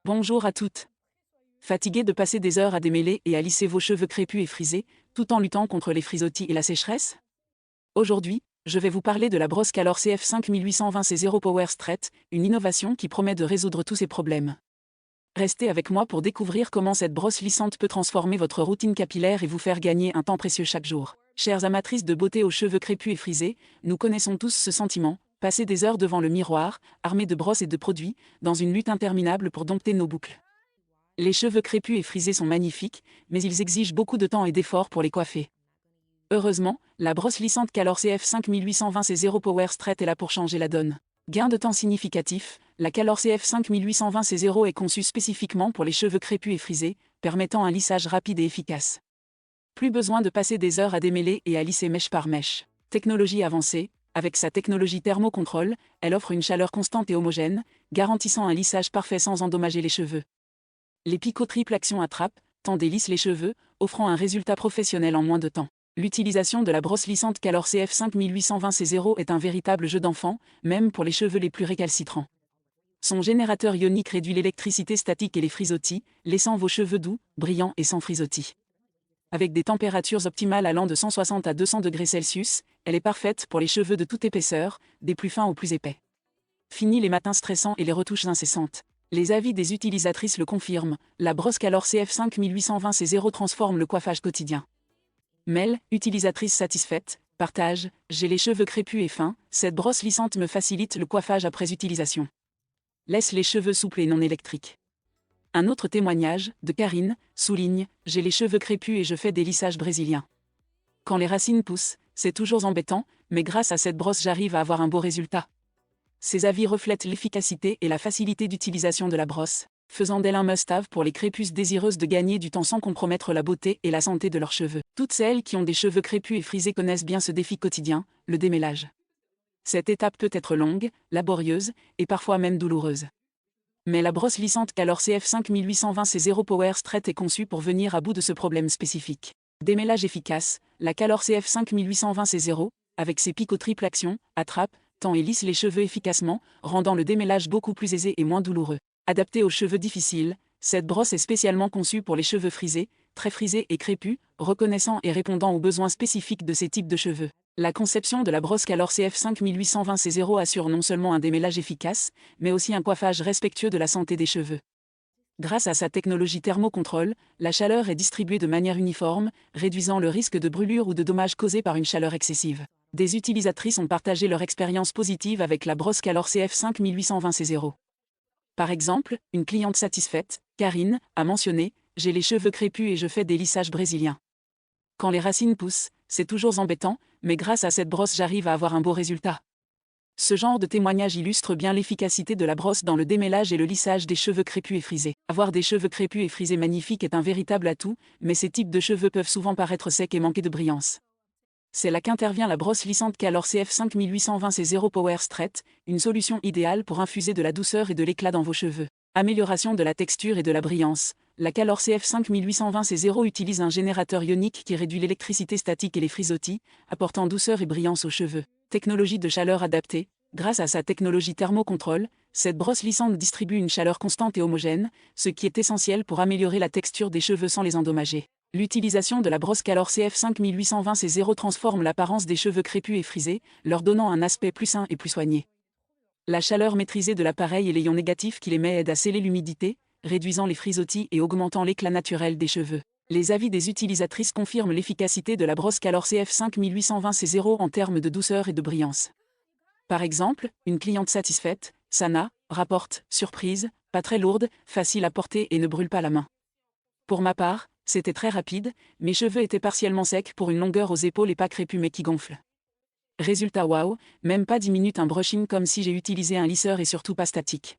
Bonjour à toutes. Fatigué de passer des heures à démêler et à lisser vos cheveux crépus et frisés, tout en luttant contre les frisottis et la sécheresse? Aujourd'hui, je vais vous parler de la brosse Calor CF5 1820 C0 Power Straight, une innovation qui promet de résoudre tous ces problèmes. Restez avec moi pour découvrir comment cette brosse lissante peut transformer votre routine capillaire et vous faire gagner un temps précieux chaque jour. Chères amatrices de beauté aux cheveux crépus et frisés, nous connaissons tous ce sentiment, passer des heures devant le miroir, armés de brosses et de produits, dans une lutte interminable pour dompter nos boucles. Les cheveux crépus et frisés sont magnifiques, mais ils exigent beaucoup de temps et d'efforts pour les coiffer. Heureusement, la brosse lissante Calor CF5 1820 C0 Power Straight est là pour changer la donne. Gain de temps significatif, la Calor CF5 1820 C0 est conçue spécifiquement pour les cheveux crépus et frisés, permettant un lissage rapide et efficace. Plus besoin de passer des heures à démêler et à lisser mèche par mèche. Technologie avancée, avec sa technologie thermocontrôle, elle offre une chaleur constante et homogène, garantissant un lissage parfait sans endommager les cheveux. Les picots triple action attrapent, tendent et lissent les cheveux, offrant un résultat professionnel en moins de temps. L'utilisation de la brosse lissante Calor CF5 1820 C0 est un véritable jeu d'enfant, même pour les cheveux les plus récalcitrants. Son générateur ionique réduit l'électricité statique et les frisottis, laissant vos cheveux doux, brillants et sans frisottis. Avec des températures optimales allant de 160 à 200 degrés Celsius, elle est parfaite pour les cheveux de toute épaisseur, des plus fins aux plus épais. Fini les matins stressants et les retouches incessantes. Les avis des utilisatrices le confirment, la brosse Calor CF5 1820 C0 transforme le coiffage quotidien. Mel, utilisatrice satisfaite, partage, j'ai les cheveux crépus et fins, cette brosse lissante me facilite le coiffage après utilisation. Laisse les cheveux souples et non électriques. Un autre témoignage, de Karine, souligne, j'ai les cheveux crépus et je fais des lissages brésiliens. Quand les racines poussent, c'est toujours embêtant, mais grâce à cette brosse j'arrive à avoir un beau résultat. Ces avis reflètent l'efficacité et la facilité d'utilisation de la brosse, faisant d'elle un must-have pour les crépus désireuses de gagner du temps sans compromettre la beauté et la santé de leurs cheveux. Toutes celles qui ont des cheveux crépus et frisés connaissent bien ce défi quotidien, le démêlage. Cette étape peut être longue, laborieuse, et parfois même douloureuse. Mais la brosse lissante Calor CF5 1820 C0 Power Straight est conçue pour venir à bout de ce problème spécifique. Démêlage efficace, la Calor CF5 1820 C0, avec ses pics triple action, attrape, tend et lisse les cheveux efficacement, rendant le démêlage beaucoup plus aisé et moins douloureux. Adaptée aux cheveux difficiles, cette brosse est spécialement conçue pour les cheveux frisés, très frisés et crépus, reconnaissant et répondant aux besoins spécifiques de ces types de cheveux. La conception de la brosse Calor CF5 1820 C0 assure non seulement un démêlage efficace, mais aussi un coiffage respectueux de la santé des cheveux. Grâce à sa technologie thermocontrôle, la chaleur est distribuée de manière uniforme, réduisant le risque de brûlure ou de dommages causés par une chaleur excessive. Des utilisatrices ont partagé leur expérience positive avec la brosse Calor CF5 1820 C0. Par exemple, une cliente satisfaite, Karine, a mentionné « J'ai les cheveux crépus et je fais des lissages brésiliens. Quand les racines poussent, c'est toujours embêtant, mais grâce à cette brosse j'arrive à avoir un beau résultat. » Ce genre de témoignage illustre bien l'efficacité de la brosse dans le démêlage et le lissage des cheveux crépus et frisés. Avoir des cheveux crépus et frisés magnifiques est un véritable atout, mais ces types de cheveux peuvent souvent paraître secs et manquer de brillance. C'est là qu'intervient la brosse lissante Calor CF5 1820 C0 Power Straight, une solution idéale pour infuser de la douceur et de l'éclat dans vos cheveux. Amélioration de la texture et de la brillance. La Calor CF5 1820 C0 utilise un générateur ionique qui réduit l'électricité statique et les frisottis, apportant douceur et brillance aux cheveux. Technologie de chaleur adaptée. Grâce à sa technologie thermocontrôle, cette brosse lissante distribue une chaleur constante et homogène, ce qui est essentiel pour améliorer la texture des cheveux sans les endommager. L'utilisation de la brosse Calor CF5 1820 C0 transforme l'apparence des cheveux crépus et frisés, leur donnant un aspect plus sain et plus soigné. La chaleur maîtrisée de l'appareil et les ions négatifs qu'il émet aident à sceller l'humidité, réduisant les frisottis et augmentant l'éclat naturel des cheveux. Les avis des utilisatrices confirment l'efficacité de la brosse Calor CF5 1820 C0 en termes de douceur et de brillance. Par exemple, une cliente satisfaite, Sana, rapporte « Surprise, pas très lourde, facile à porter et ne brûle pas la main. Pour ma part, c'était très rapide, mes cheveux étaient partiellement secs pour une longueur aux épaules et pas crépus mais qui gonfle. Résultat waouh, même pas 10 minutes un brushing comme si j'ai utilisé un lisseur et surtout pas statique. »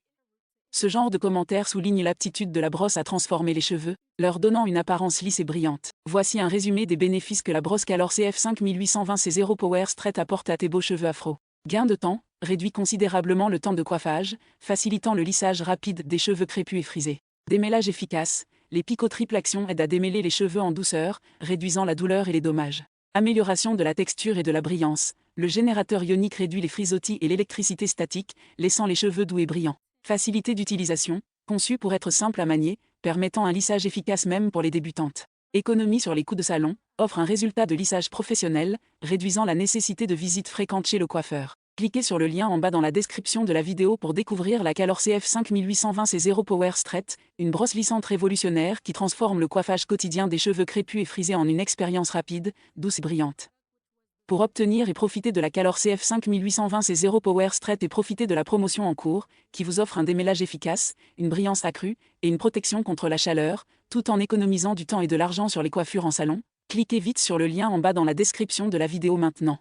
Ce genre de commentaires souligne l'aptitude de la brosse à transformer les cheveux, leur donnant une apparence lisse et brillante. Voici un résumé des bénéfices que la brosse Calor CF5 1820 C0 Power Straight apporte à tes beaux cheveux afro. Gain de temps, réduit considérablement le temps de coiffage, facilitant le lissage rapide des cheveux crépus et frisés. Démêlage efficace, les picots triple action aident à démêler les cheveux en douceur, réduisant la douleur et les dommages. Amélioration de la texture et de la brillance, le générateur ionique réduit les frisottis et l'électricité statique, laissant les cheveux doux et brillants. Facilité d'utilisation, Conçu pour être simple à manier, permettant un lissage efficace même pour les débutantes. Économie sur les coûts de salon, offre un résultat de lissage professionnel, réduisant la nécessité de visites fréquentes chez le coiffeur. Cliquez sur le lien en bas dans la description de la vidéo pour découvrir la Calor CF 5820 C0 Power Straight, une brosse lissante révolutionnaire qui transforme le coiffage quotidien des cheveux crépus et frisés en une expérience rapide, douce et brillante. Pour obtenir et profiter de la Calor CF 5820 C0 Power Straight et profiter de la promotion en cours, qui vous offre un démêlage efficace, une brillance accrue et une protection contre la chaleur, tout en économisant du temps et de l'argent sur les coiffures en salon, cliquez vite sur le lien en bas dans la description de la vidéo maintenant.